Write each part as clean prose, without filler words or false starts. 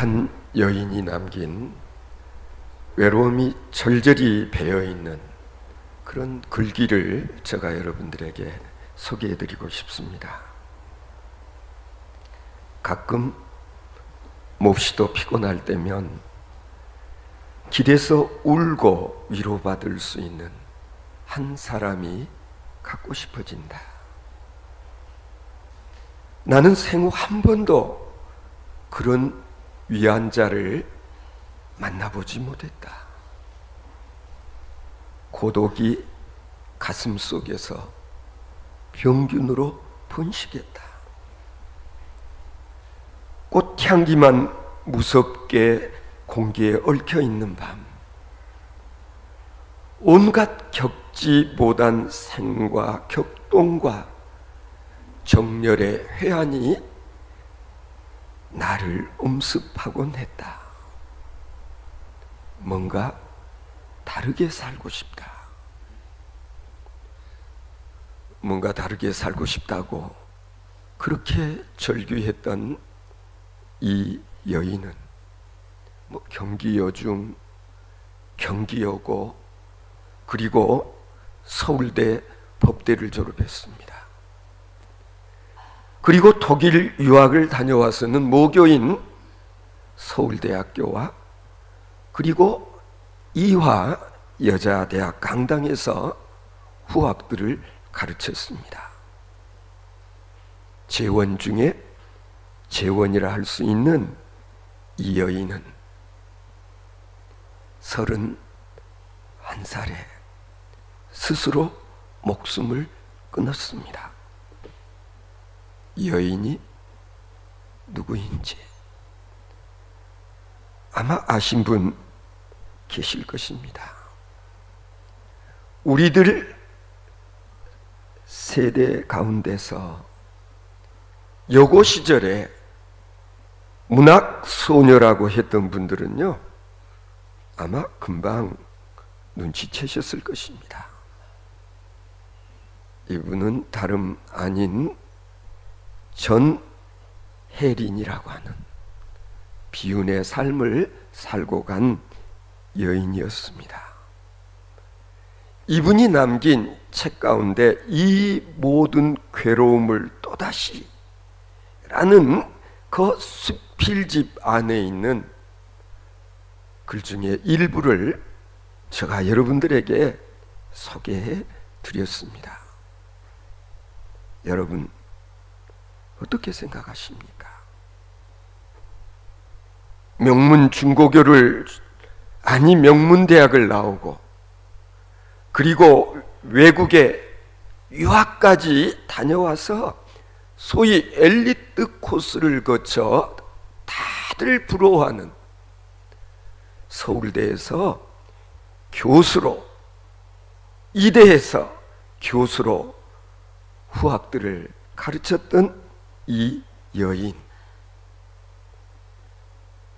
한 여인이 남긴 외로움이 절절히 배어있는 그런 글귀를 제가 여러분들에게 소개해드리고 싶습니다. 가끔 몹시도 피곤할 때면 길에서 울고 위로받을 수 있는 한 사람이 갖고 싶어진다. 나는 생후 한 번도 그런 위안 자를 만나보지 못했다. 고독이 가슴 속에서 병균으로 번식했다. 꽃향기만 무섭게 공기에 얽혀있는 밤, 온갖 겪지 못한 생과 격동과 정열의 회한이 나를 엄습하곤 했다. 뭔가 다르게 살고 싶다. 뭔가 다르게 살고 싶다고 그렇게 절규했던 이 여인은 경기여중, 경기여고, 그리고 서울대 법대를 졸업했습니다. 그리고 독일 유학을 다녀와서는 모교인 서울대학교와 그리고 이화 여자대학 강당에서 후학들을 가르쳤습니다. 재원 중에 재원이라 할 수 있는 이 여인은 31살에 스스로 목숨을 끊었습니다. 이 여인이 누구인지 아마 아신 분 계실 것입니다. 우리들 세대 가운데서 여고 시절에 문학소녀라고 했던 분들은요, 아마 금방 눈치채셨을 것입니다. 이분은 다름 아닌 전혜린이라고 하는 비운의 삶을 살고 간 여인이었습니다. 이분이 남긴 책 가운데 이 모든 괴로움을 또다시 라는 그 수필집 안에 있는 글 중에 일부를 제가 여러분들에게 소개해 드렸습니다. 여러분 어떻게 생각하십니까? 명문 중고교를 아니 명문대학을 나오고 그리고 외국에 유학까지 다녀와서 소위 엘리트 코스를 거쳐 다들 부러워하는 서울대에서 교수로, 이대에서 교수로 후학들을 가르쳤던 이 여인,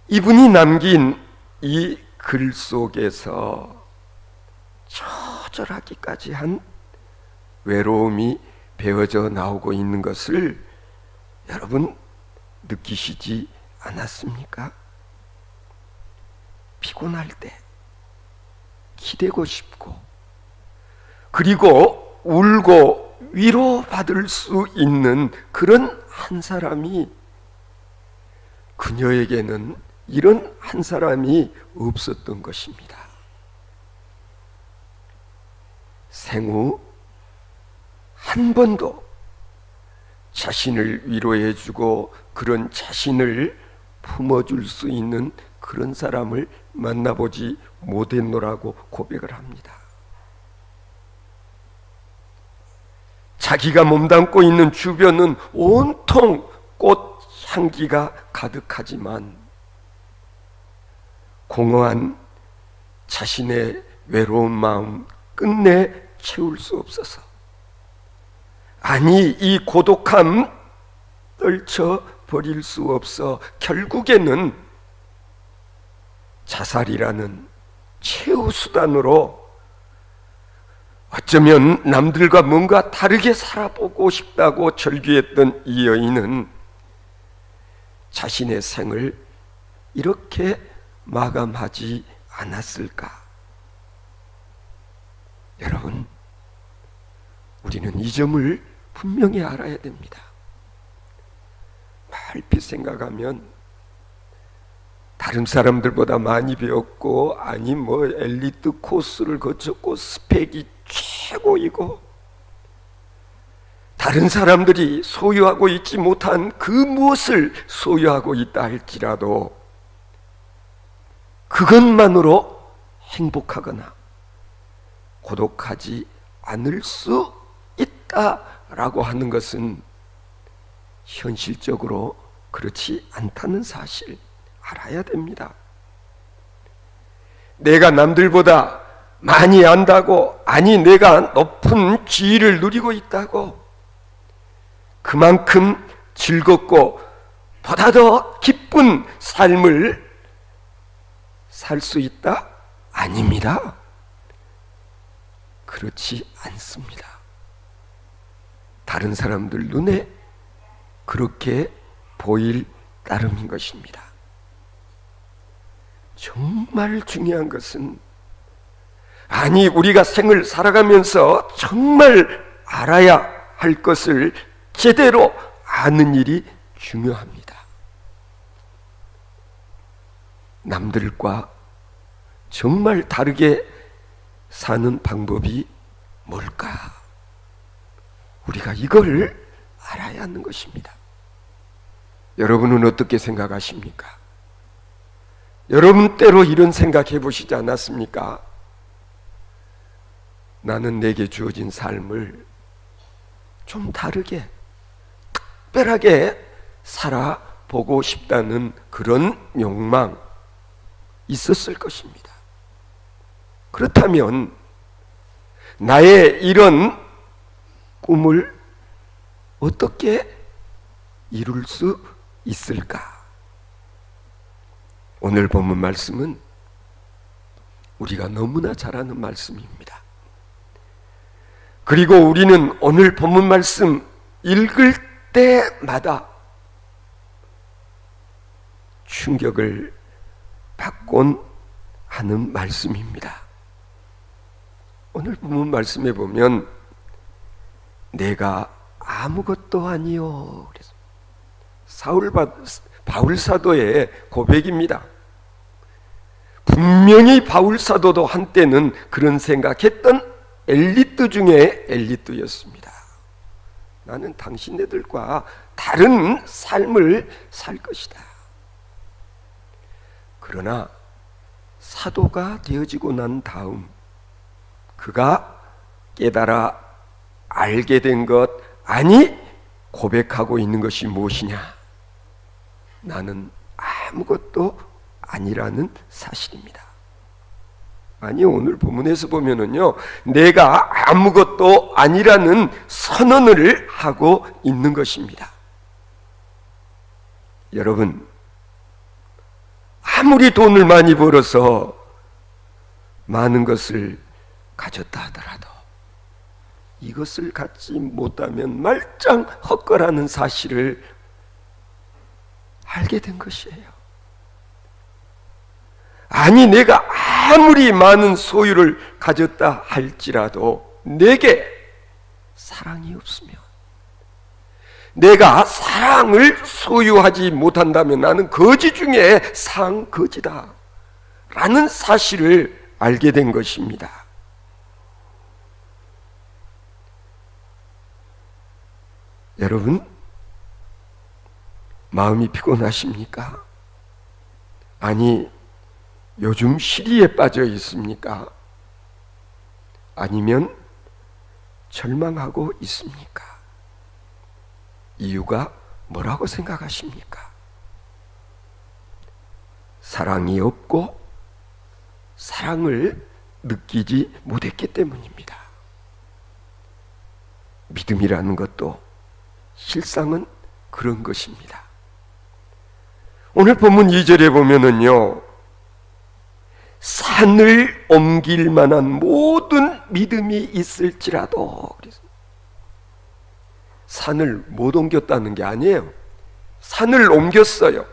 이분이 남긴 이 글 속에서 처절하기까지 한 외로움이 배어져 나오고 있는 것을 여러분 느끼시지 않았습니까? 피곤할 때 기대고 싶고 그리고 울고 위로받을 수 있는 그런 한 사람이, 그녀에게는 이런 한 사람이 없었던 것입니다. 생후 한 번도 자신을 위로해주고 그런 자신을 품어줄 수 있는 그런 사람을 만나보지 못했노라고 고백을 합니다. 자기가 몸담고 있는 주변은 온통 꽃 향기가 가득하지만 공허한 자신의 외로운 마음 끝내 채울 수 없어서, 아니 이 고독함 떨쳐버릴 수 없어 결국에는 자살이라는 최후수단으로 어쩌면 남들과 뭔가 다르게 살아보고 싶다고 절규했던 이 여인은 자신의 생을 이렇게 마감하지 않았을까? 여러분, 우리는 이 점을 분명히 알아야 됩니다. 얼핏 생각하면 다른 사람들보다 많이 배웠고, 아니 엘리트 코스를 거쳤고 스펙이 최고이고, 다른 사람들이 소유하고 있지 못한 그 무엇을 소유하고 있다 할지라도 그것만으로 행복하거나 고독하지 않을 수 있다라고 하는 것은 현실적으로 그렇지 않다는 사실 알아야 됩니다. 내가 남들보다 많이 안다고, 아니 내가 높은 지위를 누리고 있다고 그만큼 즐겁고 보다 더 기쁜 삶을 살 수 있다? 아닙니다. 그렇지 않습니다. 다른 사람들 눈에 그렇게 보일 따름인 것입니다. 정말 중요한 것은, 아니 우리가 생을 살아가면서 정말 알아야 할 것을 제대로 아는 일이 중요합니다. 남들과 정말 다르게 사는 방법이 뭘까? 우리가 이걸 알아야 하는 것입니다. 여러분은 어떻게 생각하십니까? 여러분 때로 이런 생각해 보시지 않았습니까? 나는 내게 주어진 삶을 좀 다르게, 특별하게 살아보고 싶다는 그런 욕망 있었을 것입니다. 그렇다면 나의 이런 꿈을 어떻게 이룰 수 있을까? 오늘 본문 말씀은 우리가 너무나 잘 아는 말씀입니다. 그리고 우리는 오늘 본문 말씀 읽을 때마다 충격을 받곤 하는 말씀입니다. 오늘 본문 말씀에 보면 내가 아무것도 아니요, 바울 사도의 고백입니다. 분명히 바울 사도도 한때는 그런 생각했던 엘리트 중에 엘리트였습니다. 나는 당신네들과 다른 삶을 살 것이다. 그러나 사도가 되어지고 난 다음 그가 깨달아 알게 된 것, 아니 고백하고 있는 것이 무엇이냐? 나는 아무것도 아니라는 사실입니다. 아니 오늘 본문에서 보면은요, 내가 아무것도 아니라는 선언을 하고 있는 것입니다. 여러분, 아무리 돈을 많이 벌어서 많은 것을 가졌다 하더라도 이것을 갖지 못하면 말짱 헛거라는 사실을 알게 된 것이에요. 아니 내가 아무리 많은 소유를 가졌다 할지라도 내게 사랑이 없으면, 내가 사랑을 소유하지 못한다면 나는 거지 중에 상거지다 라는 사실을 알게 된 것입니다. 여러분, 마음이 피곤하십니까? 아니 요즘 시리에 빠져 있습니까? 아니면 절망하고 있습니까? 이유가 뭐라고 생각하십니까? 사랑이 없고 사랑을 느끼지 못했기 때문입니다. 믿음이라는 것도 실상은 그런 것입니다. 오늘 본문 2절에 보면은요, 산을 옮길 만한 모든 믿음이 있을지라도, 산을 못 옮겼다는 게 아니에요. 산을 옮겼어요.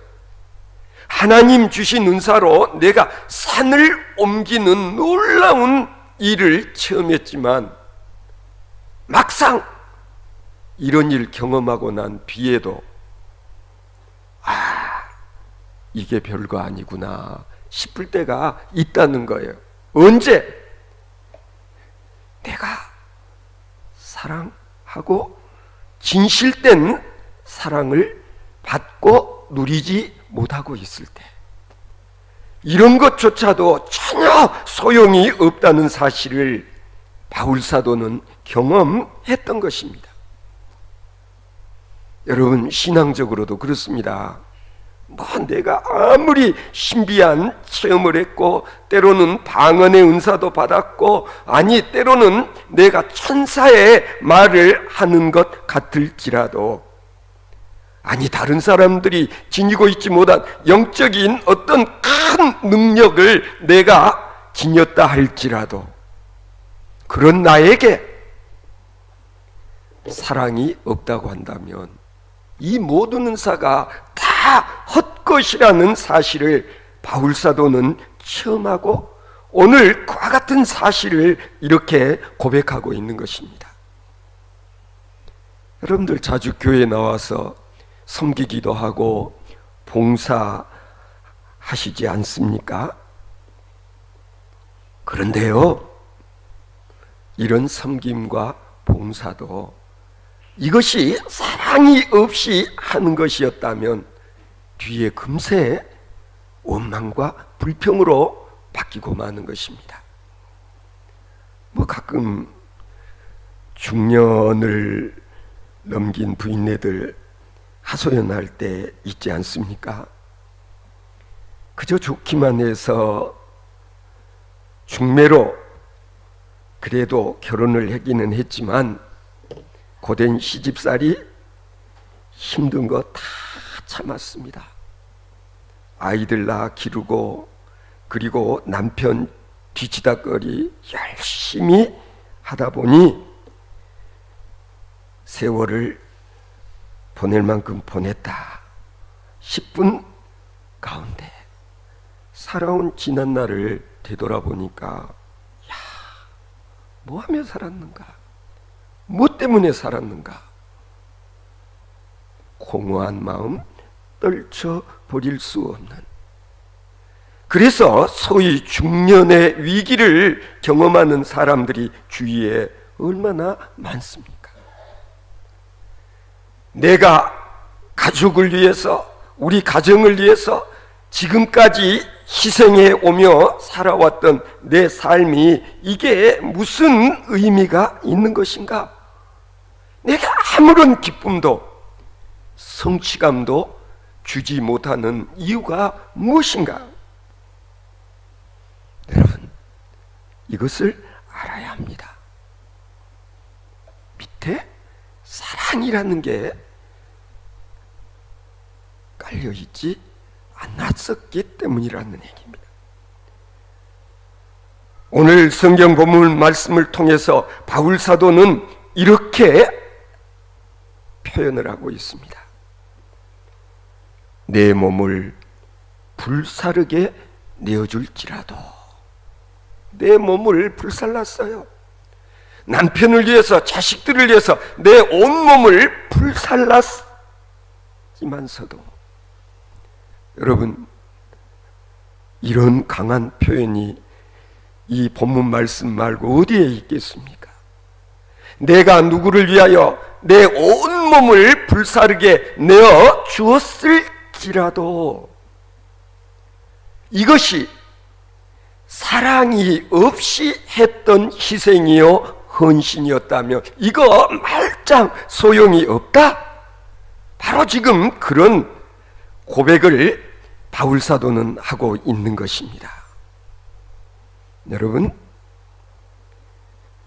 하나님 주신 은사로 내가 산을 옮기는 놀라운 일을 체험했지만 막상 이런 일 경험하고 난 뒤에도 이게 별거 아니구나 싶을 때가 있다는 거예요. 언제? 내가 사랑하고 진실된 사랑을 받고 누리지 못하고 있을 때, 이런 것조차도 전혀 소용이 없다는 사실을 바울사도는 경험했던 것입니다. 여러분, 신앙적으로도 그렇습니다. 내가 아무리 신비한 체험을 했고 때로는 방언의 은사도 받았고 때로는 내가 천사의 말을 하는 것 같을지라도 다른 사람들이 지니고 있지 못한 영적인 어떤 큰 능력을 내가 지녔다 할지라도 그런 나에게 사랑이 없다고 한다면 이 모든 은사가 다 헛것이라는 사실을 바울사도는 체험하고 오늘 그와 같은 사실을 이렇게 고백하고 있는 것입니다. 여러분들 자주 교회에 나와서 섬기기도 하고 봉사하시지 않습니까? 그런데요, 이런 섬김과 봉사도 이것이 사랑이 없이 하는 것이었다면 뒤에 금세 원망과 불평으로 바뀌고 마는 것입니다. 가끔 중년을 넘긴 부인네들 하소연할 때 있지 않습니까? 그저 좋기만 해서 중매로 그래도 결혼을 하기는 했지만 고된 시집살이 힘든 거 다 참았습니다. 아이들 낳아 기르고 그리고 남편 뒤치다거리 열심히 하다 보니 세월을 보낼 만큼 보냈다 싶은 가운데 살아온 지난 날을 되돌아보니까 뭐 하며 살았는가? 뭐 때문에 살았는가? 공허한 마음 떨쳐버릴 수 없는, 그래서 소위 중년의 위기를 경험하는 사람들이 주위에 얼마나 많습니까? 내가 가족을 위해서, 우리 가정을 위해서 지금까지 희생해 오며 살아왔던 내 삶이 이게 무슨 의미가 있는 것인가? 내가 아무런 기쁨도 성취감도 주지 못하는 이유가 무엇인가? 여러분, 이것을 알아야 합니다. 밑에 사랑이라는 게 깔려있지 않았었기 때문이라는 얘기입니다. 오늘 성경 본문 말씀을 통해서 바울 사도는 이렇게 표현을 하고 있습니다. 내 몸을 불사르게 내어줄지라도, 내 몸을 불살랐어요. 남편을 위해서, 자식들을 위해서 내 온몸을 불살랐지만서도, 여러분, 이런 강한 표현이 이 본문 말씀 말고 어디에 있겠습니까? 내가 누구를 위하여 내 온몸을 불사르게 내어 주었을지라도, 이것이 사랑이 없이 했던 희생이요 헌신이었다면 이거 말짱 소용이 없다? 바로 지금 그런 고백을 바울 사도는 하고 있는 것입니다. 여러분,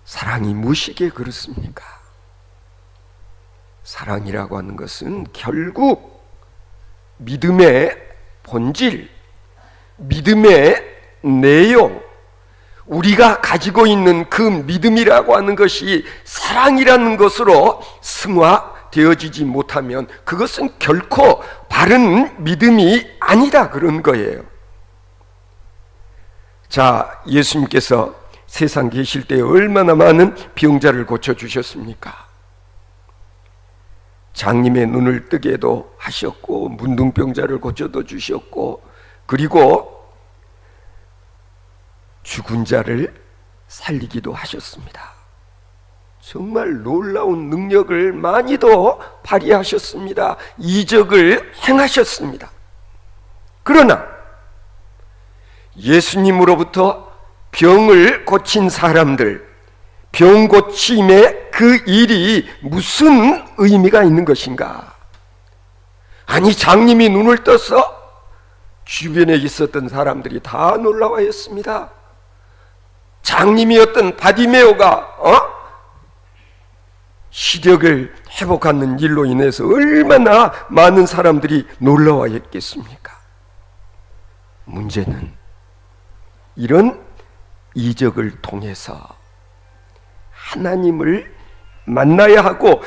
사랑이 무엇이기에 그렇습니까? 사랑이라고 하는 것은 결국 믿음의 본질, 믿음의 내용, 우리가 가지고 있는 그 믿음이라고 하는 것이 사랑이라는 것으로 승화되어지지 못하면 그것은 결코 바른 믿음이 아니다 그런 거예요. 자, 예수님께서 세상 계실 때 얼마나 많은 병자를 고쳐주셨습니까? 장님의 눈을 뜨게도 하셨고, 문둥병자를 고쳐도 주셨고, 그리고 죽은 자를 살리기도 하셨습니다. 정말 놀라운 능력을 많이도 발휘하셨습니다. 이적을 행하셨습니다. 그러나 예수님으로부터 병을 고친 사람들, 병 고침의 그 일이 무슨 의미가 있는 것인가? 아니, 장님이 눈을 떠서 주변에 있었던 사람들이 다 놀라워했습니다. 장님이었던 바디메오가 시력을 회복하는 일로 인해서 얼마나 많은 사람들이 놀라워했겠습니까? 문제는 이런 이적을 통해서 하나님을 만나야 하고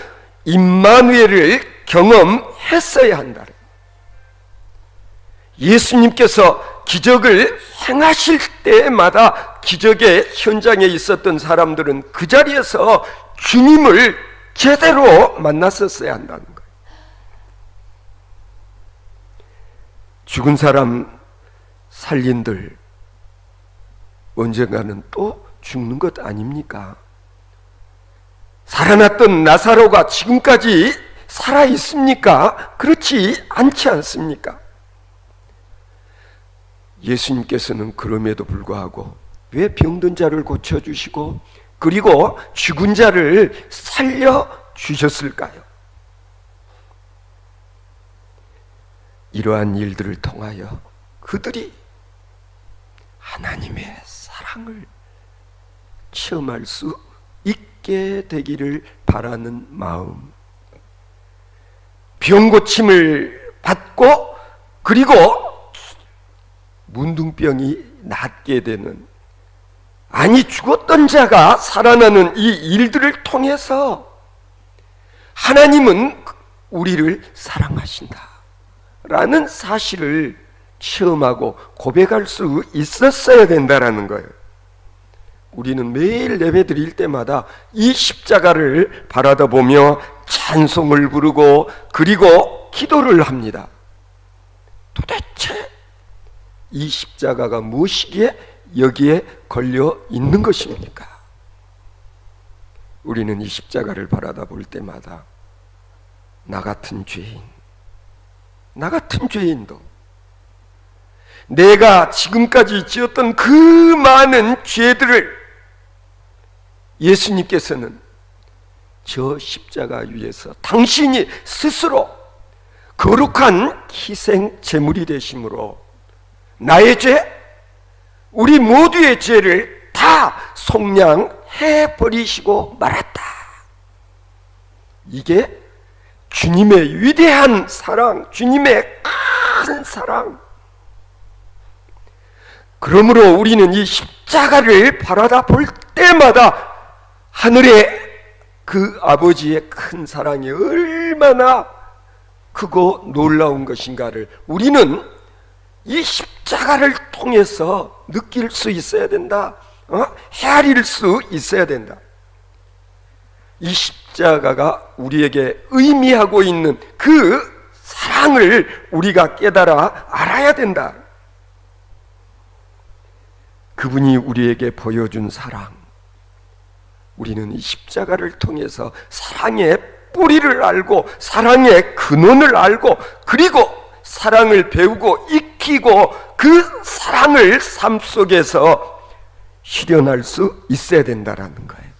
임마누엘을 경험했어야 한다. 예수님께서 기적을 행하실 때마다 기적의 현장에 있었던 사람들은 그 자리에서 주님을 제대로 만났었어야 한다는 거예요. 죽은 사람 살린들 언젠가는 또 죽는 것 아닙니까? 살아났던 나사로가 지금까지 살아 있습니까? 그렇지 않지 않습니까? 예수님께서는 그럼에도 불구하고 왜 병든 자를 고쳐주시고 그리고 죽은 자를 살려주셨을까요? 이러한 일들을 통하여 그들이 하나님의 사랑을 체험할 수 있게 되기를 바라는 마음, 병고침을 받고 그리고 문둥병이 낫게 되는, 아니 죽었던 자가 살아나는 이 일들을 통해서 하나님은 우리를 사랑하신다 라는 사실을 체험하고 고백할 수 있었어야 된다라는 거예요. 우리는 매일 예배 드릴 때마다 이 십자가를 바라다 보며 찬송을 부르고 그리고 기도를 합니다. 도대체 이 십자가가 무엇이기에 여기에 걸려 있는 것입니까? 우리는 이 십자가를 바라다 볼 때마다 나 같은 죄인도 내가 지금까지 지었던 그 많은 죄들을 예수님께서는 저 십자가 위에서 당신이 스스로 거룩한 희생 제물이 되심으로 나의 죄, 우리 모두의 죄를 다 속량해 버리시고 말았다. 이게 주님의 위대한 사랑, 주님의 큰 사랑. 그러므로 우리는 이 십자가를 바라다 볼 때마다 하늘의 그 아버지의 큰 사랑이 얼마나 크고 놀라운 것인가를 우리는 이 십자가를 통해서 느낄 수 있어야 된다. 헤아릴 수 있어야 된다. 이 십자가가 우리에게 의미하고 있는 그 사랑을 우리가 깨달아 알아야 된다. 그분이 우리에게 보여준 사랑, 우리는 이 십자가를 통해서 사랑의 뿌리를 알고 사랑의 근원을 알고 그리고 사랑을 배우고 익히고 그 사랑을 삶 속에서 실현할 수 있어야 된다라는 거예요.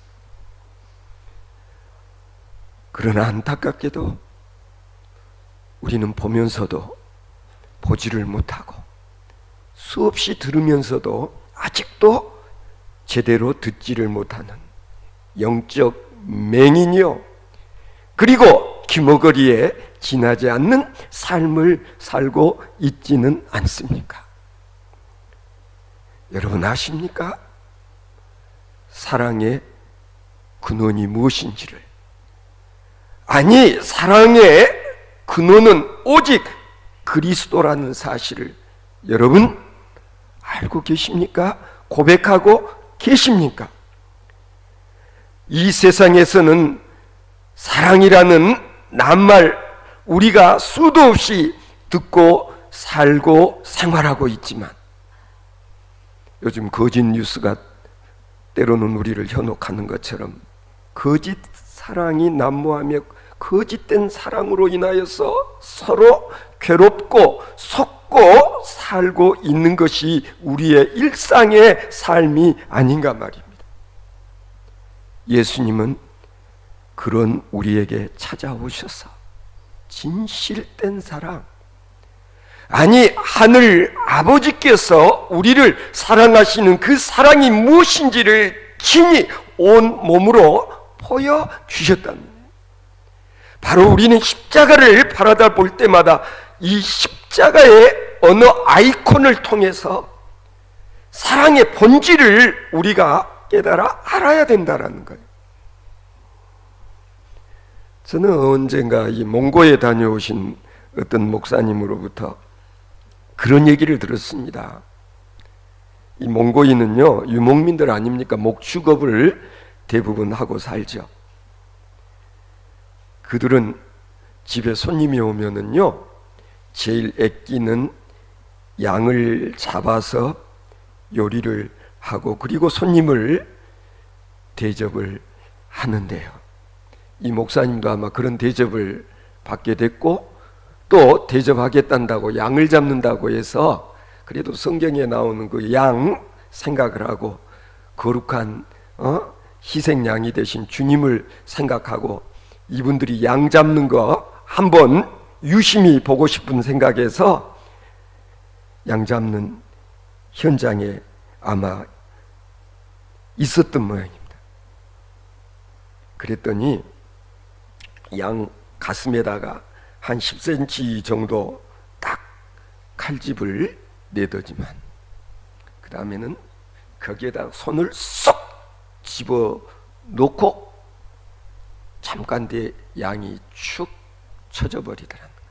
그러나 안타깝게도 우리는 보면서도 보지를 못하고 수없이 들으면서도 아직도 제대로 듣지를 못하는 영적 맹인이요, 그리고 귀머거리에 지나지 않는 삶을 살고 있지는 않습니까? 여러분 아십니까? 사랑의 근원이 무엇인지를. 아니, 사랑의 근원은 오직 그리스도라는 사실을 여러분 알고 계십니까? 고백하고 계십니까? 이 세상에서는 사랑이라는 낱말 우리가 수도 없이 듣고 살고 생활하고 있지만 요즘 거짓 뉴스가 때로는 우리를 현혹하는 것처럼 거짓 사랑이 난무하며 거짓된 사랑으로 인하여서 서로 괴롭고 속고 살고 있는 것이 우리의 일상의 삶이 아닌가 말입니다. 예수님은 그런 우리에게 찾아오셔서 진실된 사랑, 아니 하늘 아버지께서 우리를 사랑하시는 그 사랑이 무엇인지를 친히 온 몸으로 보여주셨다는 거예요. 바로 우리는 십자가를 바라다 볼 때마다 이 십자가의 어느 아이콘을 통해서 사랑의 본질을 우리가 깨달아 알아야 된다는 거예요. 저는 언젠가 이 몽고에 다녀오신 어떤 목사님으로부터 그런 얘기를 들었습니다. 이 몽고인은요, 유목민들 아닙니까? 목축업을 대부분 하고 살죠. 그들은 집에 손님이 오면은요, 제일 아끼는 양을 잡아서 요리를 하고 그리고 손님을 대접을 하는데요. 이 목사님도 아마 그런 대접을 받게 됐고 또 대접하겠단다고 양을 잡는다고 해서 그래도 성경에 나오는 그 양 생각을 하고 거룩한 희생양이 되신 주님을 생각하고 이분들이 양 잡는 거 한번 유심히 보고 싶은 생각에서 양 잡는 현장에 아마 있었던 모양입니다. 그랬더니 양 가슴에다가 한 10cm 정도 딱 칼집을 내더지만 그 다음에는 거기에다 손을 쏙 집어넣고 잠깐 뒤에 양이 축 쳐져 버리더라는 거예요.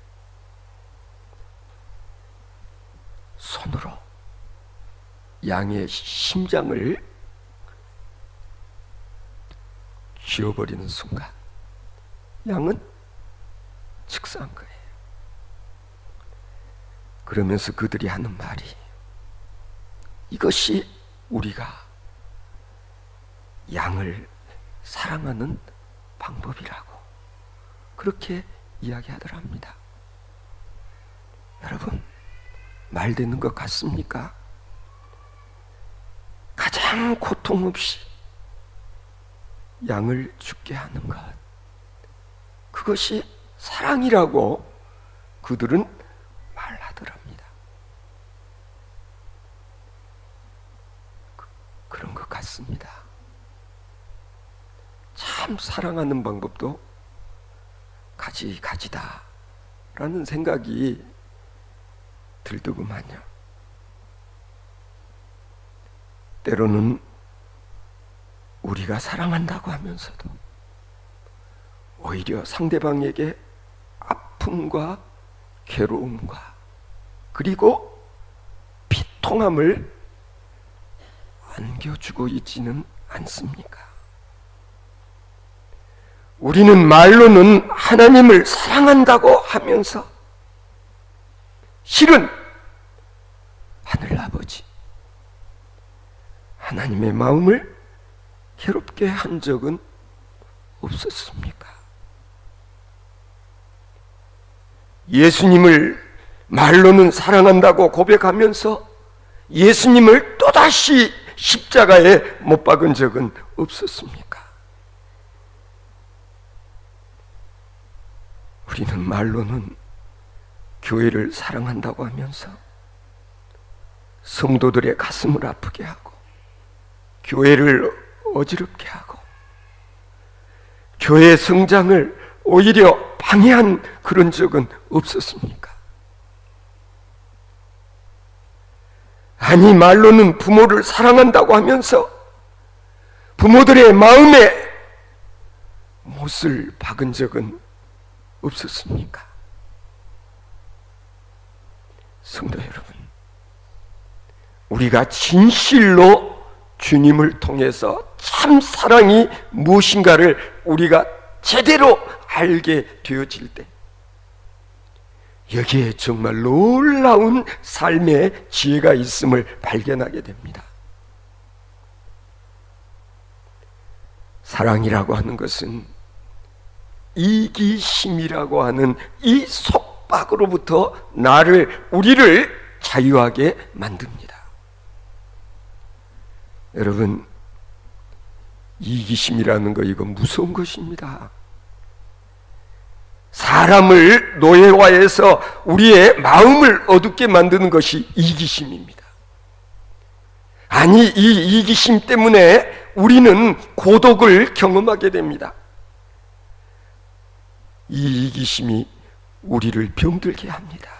손으로 양의 심장을 쥐어버리는 순간 양은 즉사한 거예요. 그러면서 그들이 하는 말이 이것이 우리가 양을 사랑하는 방법이라고 그렇게 이야기하더랍니다. 여러분, 말 되는 것 같습니까? 가장 고통 없이 양을 죽게 하는 것, 그것이 사랑이라고 그들은 말하더랍니다. 그런 것 같습니다. 참 사랑하는 방법도 가지가지다 라는 생각이 들더구만요. 때로는 우리가 사랑한다고 하면서도 오히려 상대방에게 아픔과 괴로움과 그리고 비통함을 안겨주고 있지는 않습니까? 우리는 말로는 하나님을 사랑한다고 하면서 실은 하늘아버지 하나님의 마음을 괴롭게 한 적은 없었습니까? 예수님을 말로는 사랑한다고 고백하면서 예수님을 또다시 십자가에 못 박은 적은 없었습니까? 우리는 말로는 교회를 사랑한다고 하면서 성도들의 가슴을 아프게 하고 교회를 어지럽게 하고 교회 성장을 오히려 방해한 그런 적은 없었습니까? 아니 말로는 부모를 사랑한다고 하면서 부모들의 마음에 못을 박은 적은 없었습니까? 성도 여러분, 우리가 진실로 주님을 통해서 참 사랑이 무엇인가를 우리가 제대로 알게 되어질 때, 여기에 정말 놀라운 삶의 지혜가 있음을 발견하게 됩니다. 사랑이라고 하는 것은 이기심이라고 하는 이 속박으로부터 우리를 자유하게 만듭니다. 여러분, 이기심이라는 거, 이거 무서운 것입니다. 사람을 노예화해서 우리의 마음을 어둡게 만드는 것이 이기심입니다. 아니, 이 이기심 때문에 우리는 고독을 경험하게 됩니다. 이 이기심이 우리를 병들게 합니다.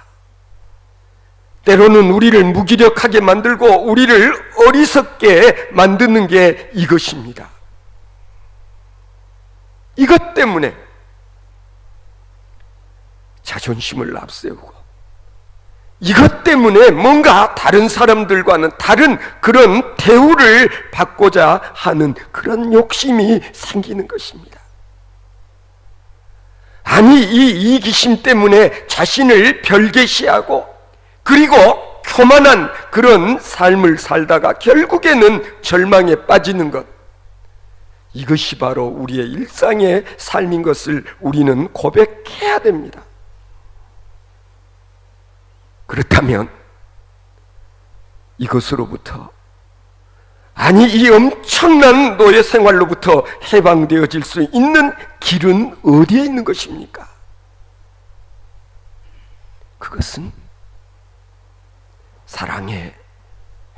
때로는 우리를 무기력하게 만들고 우리를 어리석게 만드는 게 이것입니다. 이것 때문에 자존심을 앞세우고, 이것 때문에 뭔가 다른 사람들과는 다른 그런 대우를 받고자 하는 그런 욕심이 생기는 것입니다. 아니, 이 이기심 때문에 자신을 별개시하고, 그리고 교만한 그런 삶을 살다가 결국에는 절망에 빠지는 것, 이것이 바로 우리의 일상의 삶인 것을 우리는 고백해야 됩니다. 그렇다면 이것으로부터, 아니 이 엄청난 노예 생활로부터 해방되어질 수 있는 길은 어디에 있는 것입니까? 그것은 사랑의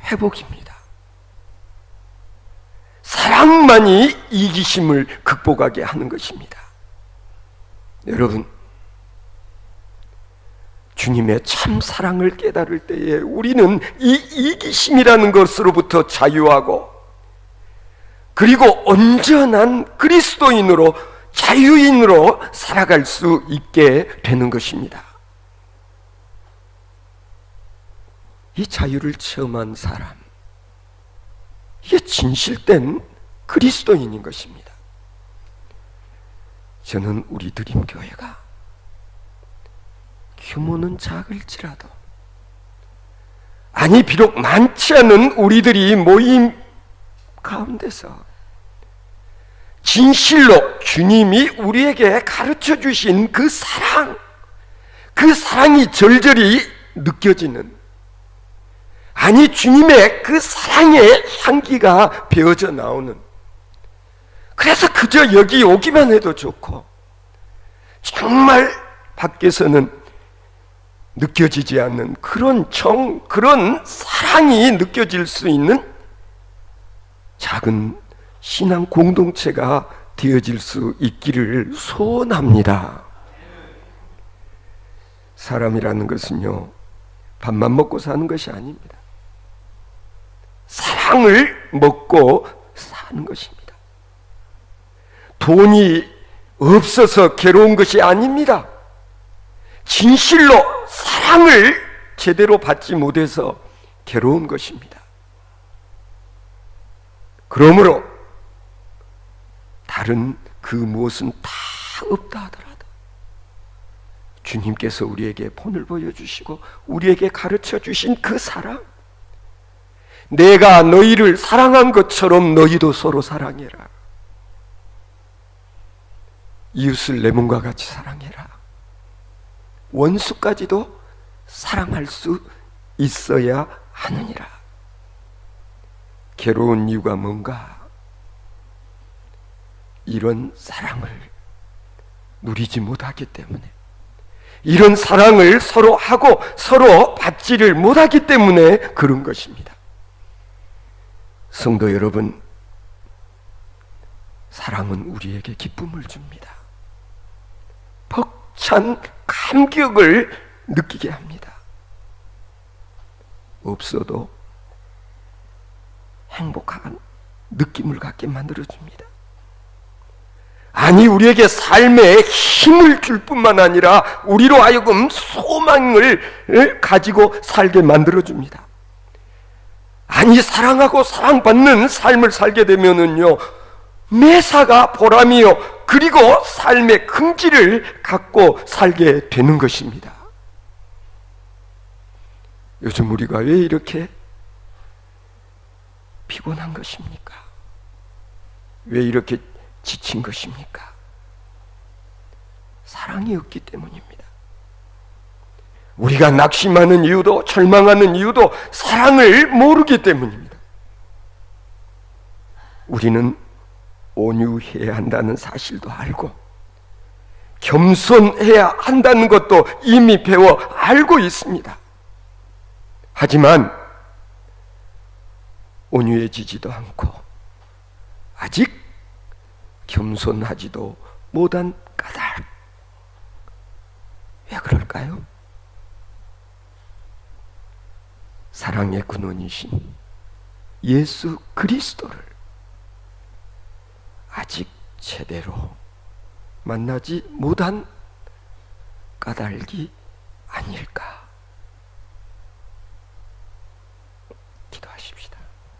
회복입니다. 사랑만이 이기심을 극복하게 하는 것입니다. 여러분, 주님의 참 사랑을 깨달을 때에 우리는 이 이기심이라는 것으로부터 자유하고, 그리고 온전한 그리스도인으로, 자유인으로 살아갈 수 있게 되는 것입니다. 이 자유를 체험한 사람, 이게 진실된 그리스도인인 것입니다. 저는 우리 드림교회가 규모는 작을지라도, 아니 비록 많지 않은 우리들이 모임 가운데서 진실로 주님이 우리에게 가르쳐 주신 그 사랑이 절절히 느껴지는, 아니 주님의 그 사랑의 향기가 배어져 나오는, 그래서 그저 여기 오기만 해도 좋고 정말 밖에서는 느껴지지 않는 그런 그런 사랑이 느껴질 수 있는 작은 신앙 공동체가 되어질 수 있기를 소원합니다. 사람이라는 것은요, 밥만 먹고 사는 것이 아닙니다. 사랑을 먹고 사는 것입니다. 돈이 없어서 괴로운 것이 아닙니다. 진실로 사랑을 제대로 받지 못해서 괴로운 것입니다. 그러므로 다른 그 무엇은 다 없다 하더라도 주님께서 우리에게 본을 보여주시고 우리에게 가르쳐 주신 그 사랑, 내가 너희를 사랑한 것처럼 너희도 서로 사랑해라, 이웃을 내 몸과 같이 사랑해라, 원수까지도 사랑할 수 있어야 하느니라. 괴로운 이유가 뭔가? 이런 사랑을 누리지 못하기 때문에, 이런 사랑을 서로 하고 서로 받지를 못하기 때문에 그런 것입니다. 성도 여러분, 사랑은 우리에게 기쁨을 줍니다. 벅찬 감격을 느끼게 합니다. 없어도 행복한 느낌을 갖게 만들어줍니다. 아니, 우리에게 삶에 힘을 줄 뿐만 아니라 우리로 하여금 소망을 가지고 살게 만들어줍니다. 아니, 사랑하고 사랑받는 삶을 살게 되면은요, 매사가 보람이요, 그리고 삶의 긍지를 갖고 살게 되는 것입니다. 요즘 우리가 왜 이렇게 피곤한 것입니까? 왜 이렇게 지친 것입니까? 사랑이 없기 때문입니다. 우리가 낙심하는 이유도, 절망하는 이유도 사랑을 모르기 때문입니다. 우리는 온유해야 한다는 사실도 알고, 겸손해야 한다는 것도 이미 배워 알고 있습니다. 하지만 온유해지지도 않고 아직 겸손하지도 못한 까닭, 왜 그럴까요? 사랑의 근원이신 예수 그리스도를 아직 제대로 만나지 못한 까닭이 아닐까